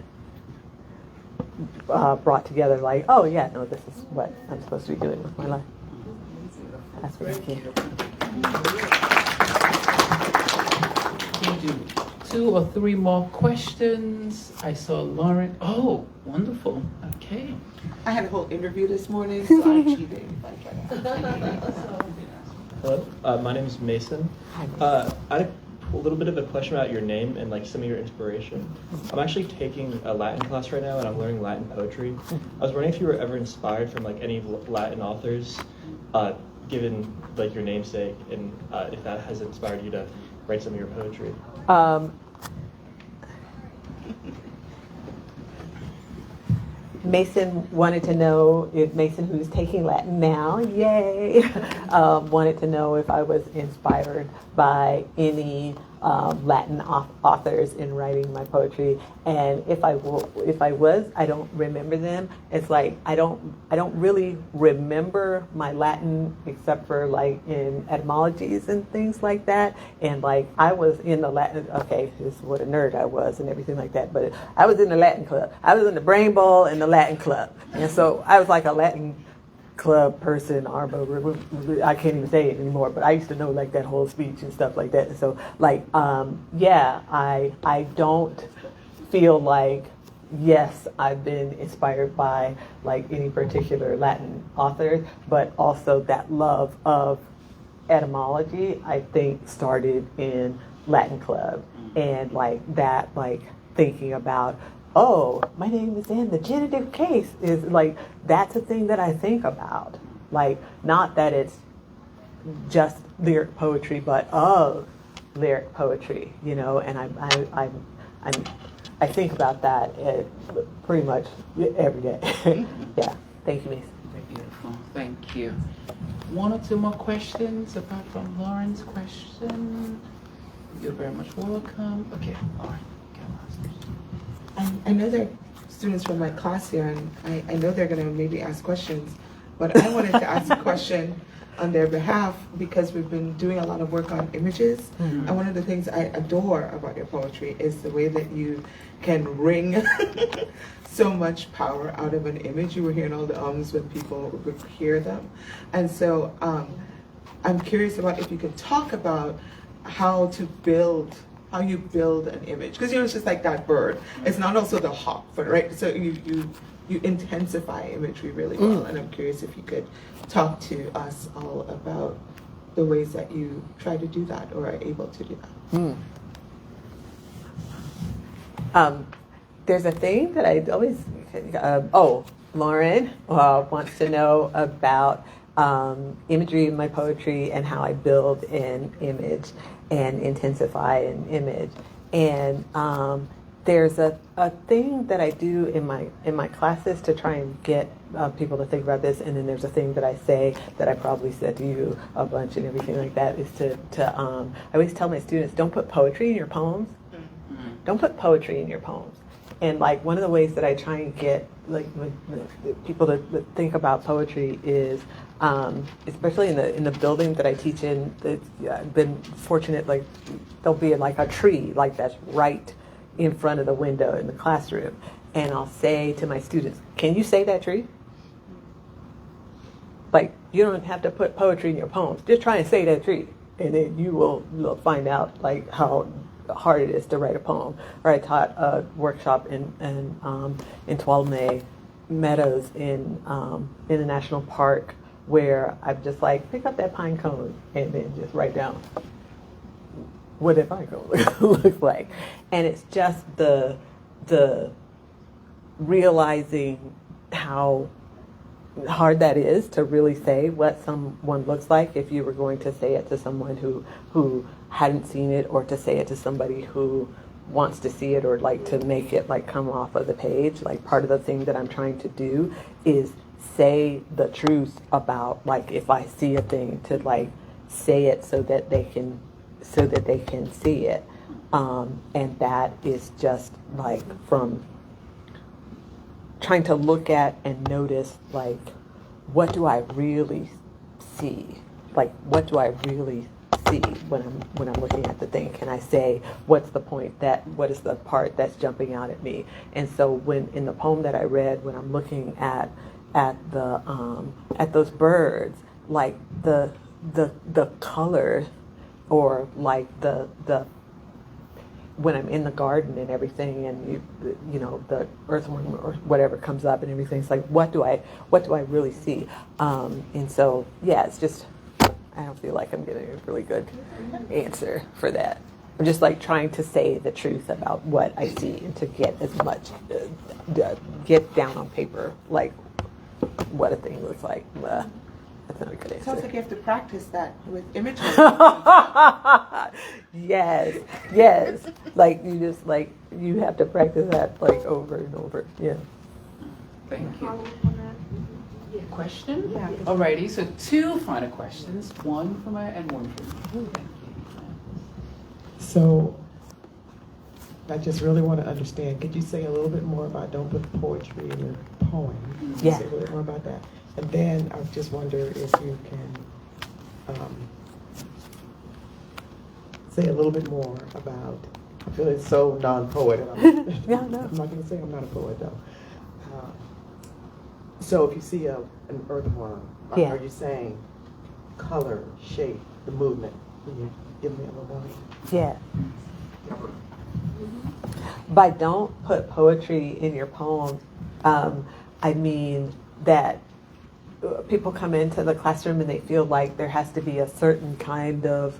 D: brought together oh yeah, no, this is what I'm supposed to be doing with my life. That's what I can.
B: Can we do 2 or 3 more questions? I saw Lauren. Oh, wonderful. Okay.
C: I had a whole interview this morning, so I'm cheating if I try that.
E: Hello, my name is Mason. I had a little bit of a question about your name and some of your inspiration. I'm actually taking a Latin class right now, and I'm learning Latin poetry. I was wondering if you were ever inspired from any Latin authors, given like your namesake, and if that has inspired you to write some of your poetry.
D: Mason wanted to know if Mason, who's taking Latin now, yay, wanted to know if I was inspired by any Latin authors in writing my poetry, and if I was, I don't remember them. It's like I don't really remember my Latin except for like in etymologies and things like that. And like I was in the Latin. Okay, this is what a nerd I was and everything like that. But I was in the Latin club. I was in the Brain Bowl and the Latin club, and so I was like a Latin club person, I can't even say it anymore, but I used to know like that whole speech and stuff like that. And so like, yeah, I don't feel like, yes, I've been inspired by like any particular Latin authors, but also that love of etymology, I think started in Latin club, and like that, like thinking about, oh, my name is in the genitive case, is like, that's a thing that I think about. Like, not that it's just lyric poetry, but of lyric poetry, you know, and I think about that pretty much every day. Yeah, thank you, Mason.
B: Beautiful, thank you. One or two more questions apart from Lauren's question? You're very much welcome. Okay, Lauren, go last.
C: I know there are students from my class here, and I know they're going to maybe ask questions, but I wanted to ask a question on their behalf because we've been doing a lot of work on images. Mm-hmm. And one of the things I adore about your poetry is the way that you can wring so much power out of an image. You were hearing all the ums when people would hear them. And so I'm curious about if you could talk about how you build an image, because it's just like that bird. It's not also the hawk, but right. So you intensify imagery really well, and I'm curious if you could talk to us all about the ways that you try to do that or are able to do that.
D: There's a thing that I always. Lauren wants to know about imagery in my poetry and how I build an image and intensify an image. And there's a thing that I do in my classes to try and get people to think about this, and then there's a thing that I say that I probably said to you a bunch and everything like that, is to I always tell my students, don't put poetry in your poems. Don't put poetry in your poems. And like one of the ways that I try and get like people to think about poetry is, especially in the building that I teach in, I've been fortunate, like there'll be like a tree like that's right in front of the window in the classroom, and I'll say to my students, can you say that tree? Like, you don't have to put poetry in your poems, just try and say that tree, and then you'll find out like how hard it is to write a poem. Or I taught a workshop in Tuolumne Meadows in a national park, where I'm just like, pick up that pine cone and then just write down what that pine cone looks like. And it's just the realizing how hard that is to really say what someone looks like if you were going to say it to someone who hadn't seen it, or to say it to somebody who wants to see it, or like to make it like come off of the page. Like part of the thing that I'm trying to do is say the truth about, like, if I see a thing, to like say it so that they can see it. And that is just like from trying to look at and notice, like, what do I really see? Like, what do I really see when I'm looking at the thing? Can I say, what is the part that's jumping out at me? And so when in the poem that I read, when I'm looking at those birds, like the color, or like the when I'm in the garden and everything, and you know the earthworm or whatever comes up and everything, it's like, what do I really see? And so yeah, it's just, I don't feel like I'm getting a really good answer for that. I'm just like trying to say the truth about what I see, and to get as much get down on paper like what a thing looks like. That's not a good
C: Sounds
D: answer.
C: like you have to practice that with images.
D: Yes. Like you just like you have to practice that like over and over. Yeah.
B: Thank you.
A: Yeah.
B: Question?
C: Yeah.
B: Alrighty, so 2 final questions. One from her and one from you. Thank you.
H: So, I just really want to understand. Could you say a little bit more about don't put poetry in your poem? Could you
D: Yeah.
H: say a little bit more about that? And then I just wonder if you can say a little bit more about. I feel it's so non-poet. And
D: Yeah, no.
H: I'm not going to say I'm not a poet though. So if you see an earthworm,
D: Yeah.
H: are you saying color, shape, the movement? Can you give me a little more?
D: Yeah. By don't put poetry in your poem, I mean that people come into the classroom and they feel like there has to be a certain kind of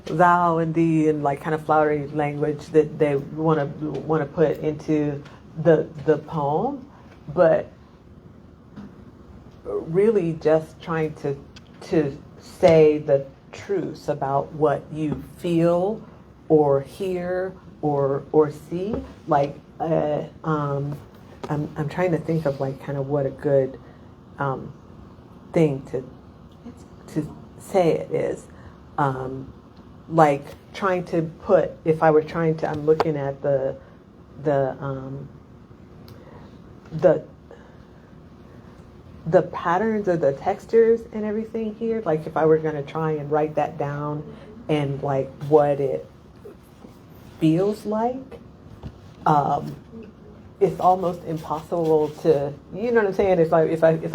D: thou and thee and like kind of flowery language that they want to put into the poem, but really just trying to say the truths about what you feel or hear or see. Like I'm trying to think of like kind of what a good thing to say it is. Like trying to put, if I were trying to, I'm looking at the patterns or the textures and everything here. Like if I were going to try and write that down and like what it feels like, it's almost impossible to, you know what I'm saying? If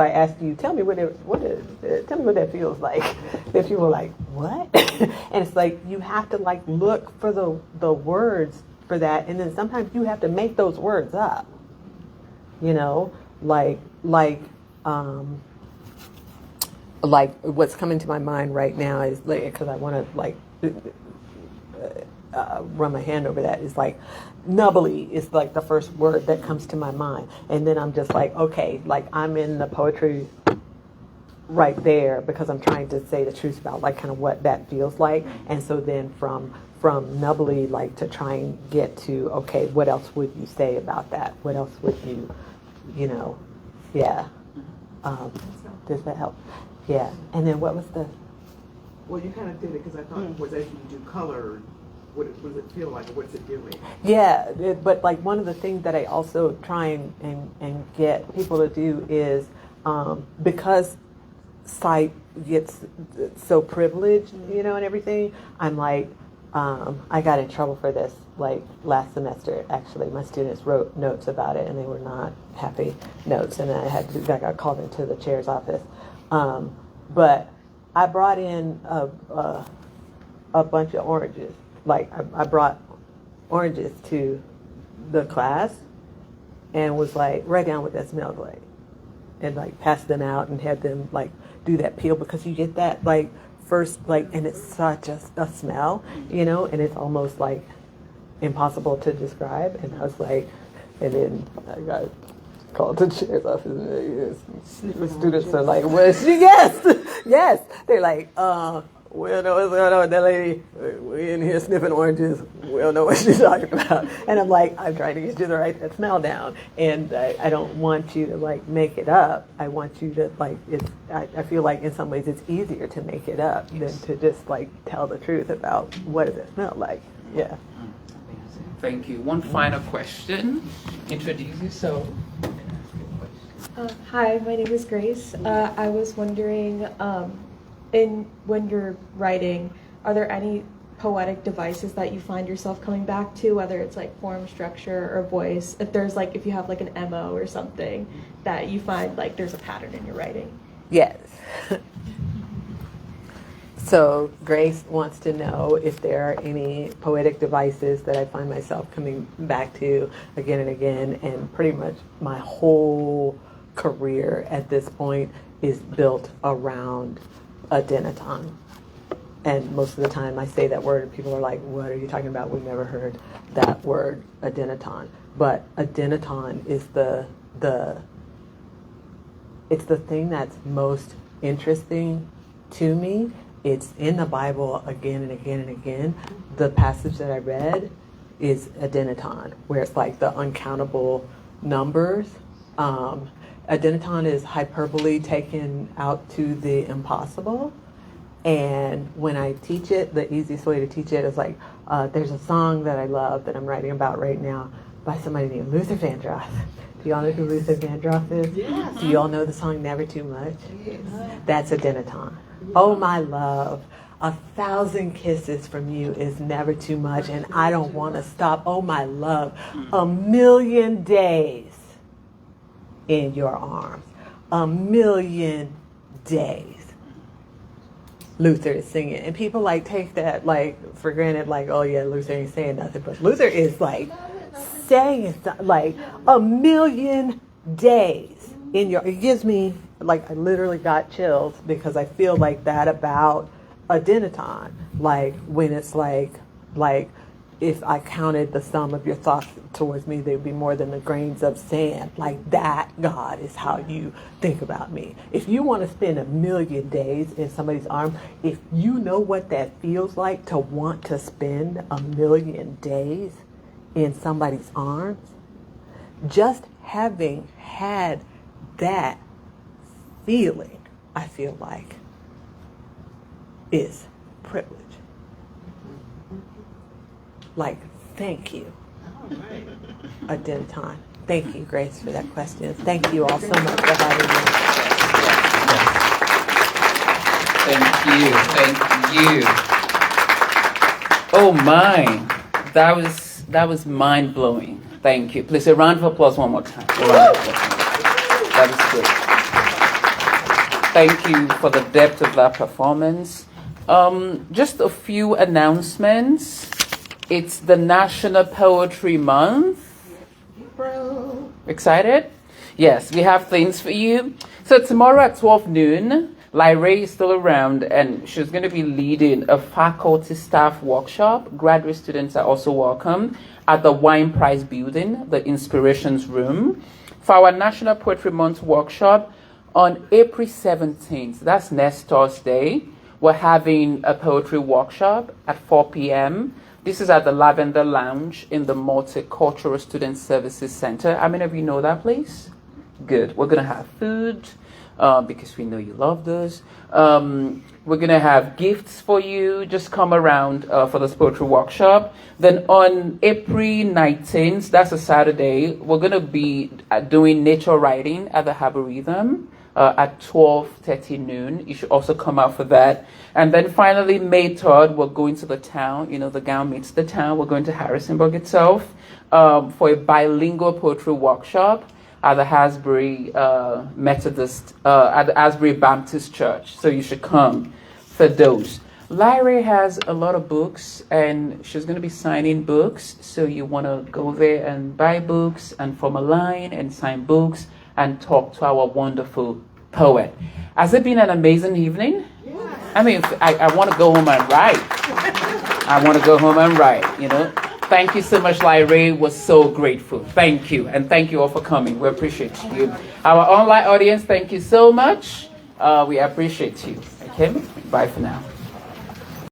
D: I ask you, tell me tell me what that feels like. Then people are like, what? And it's like you have to like look for the words for that, and then sometimes you have to make those words up. You know, like what's coming to my mind right now is like, because I want to like run my hand over that, is like nubbly is like the first word that comes to my mind, and then I'm just like, okay, like I'm in the poetry right there because I'm trying to say the truth about like kind of what that feels like, and so then from nubbly like to try and get to, okay, what else would you say about that? What else would you know, yeah. Does that help? Yeah. And then what was the?
C: Well, you kind of did it because I thought was as you do color, what does it feel like? What's it doing?
D: Yeah, but like one of the things that I also try and get people to do is because sight gets so privileged, you know, and everything. I'm like, I got in trouble for this like last semester. Actually, my students wrote notes about it, and they were not happy notes, and I got called into the chair's office. But I brought in a bunch of oranges. Like I brought oranges to the class, and was like, write down what that smells like, and like pass them out and had them like do that peel, because you get that like first like, and it's such a smell, you know, and it's almost like impossible to describe. And I was like, and then I got called to the chair's office, and the students are like, well, yes, they're like, we don't know what's going on with that lady. We in here sniffing oranges. We don't know what she's talking about. And I'm like, I'm trying to get you to write that smell down. And I don't want you to like make it up. I want you to like, I feel like in some ways it's easier to make it up than to just like tell the truth about what does it smell like. Yeah.
B: Thank you. One final question. Introduce yourself.
I: Hi, my name is Grace. I was wondering, when you're writing, are there any poetic devices that you find yourself coming back to, whether it's like form, structure, or voice? If you have like an MO or something that you find like there's a pattern in your writing?
D: Yes. So Grace wants to know if there are any poetic devices that I find myself coming back to again and again, and pretty much my whole career at this point is built around adenaton. And most of the time I say that word and people are like, what are you talking about? We've never heard that word, adenaton. But adenaton is it's the thing that's most interesting to me. It's in the Bible again and again and again. The passage that I read is Adenaton, where it's like the uncountable numbers. Adenaton is hyperbole taken out to the impossible. And when I teach it, the easiest way to teach it is like, there's a song that I love that I'm writing about right now by somebody named Luther Vandross. Do y'all know who Luther Vandross is?
A: Yes.
D: Do y'all know the song Never Too Much?
A: Yes.
D: That's Adenaton. Oh, my love, 1,000 kisses from you is never too much, and I don't want to stop. Oh, my love, 1,000,000 days in your arms. 1,000,000 days. Luther is singing, and people like take that like for granted, like, oh yeah, Luther ain't saying nothing, but Luther is like saying like 1,000,000 days in your. It gives me like I literally got chills because I feel like that about Adenaton, like when it's like if I counted the sum of your thoughts towards me, they'd be more than the grains of sand. Like that, God, is how you think about me. If you want to spend 1,000,000 days in somebody's arms, if you know what that feels like to want to spend 1,000,000 days in somebody's arms, just having had that feeling, I feel like, is privilege. Like, thank you, Adenaton. Thank you, Grace, for that question. Thank you all so much for having me.
B: Thank you. Oh my, that was mind blowing. Thank you. Please a round of applause one more time. That was great. Thank you for the depth of that performance. Just a few announcements. It's the National Poetry Month. Excited? Yes, we have things for you. So tomorrow at 12 noon, Lyrae is still around and she's going to be leading a faculty staff workshop. Graduate students are also welcome at the Wine Prize Building, the Inspirations Room, for our National Poetry Month workshop on April 17th. That's next Thursday. We're having a poetry workshop at 4 p.m. This is at the Lavender Lounge in the Multicultural Student Services Center. How many of you know that place? Good. We're going to have food because we know you love those. We're going to have gifts for you. Just come around for this poetry workshop. Then on April 19th, that's a Saturday, we're going to be doing nature writing at the Arboretum at 12:30 noon. You should also come out for that. And then finally, May 3rd, we're going to the town. You know, the gown meets the town. We're going to Harrisonburg itself for a bilingual poetry workshop at the Asbury Methodist, at the Asbury Baptist Church. So you should come for those. Lyrae has a lot of books, and she's going to be signing books. So you want to go there and buy books and form a line and sign books and talk to our wonderful poet. Has it been an amazing evening?
A: Yes.
B: I mean, I want to go home and write. I want to go home and write, you know. Thank you so much, Lyrae. We're so grateful. Thank you. And thank you all for coming. We appreciate you. Our online audience, thank you so much. We appreciate you. Okay? Bye for now.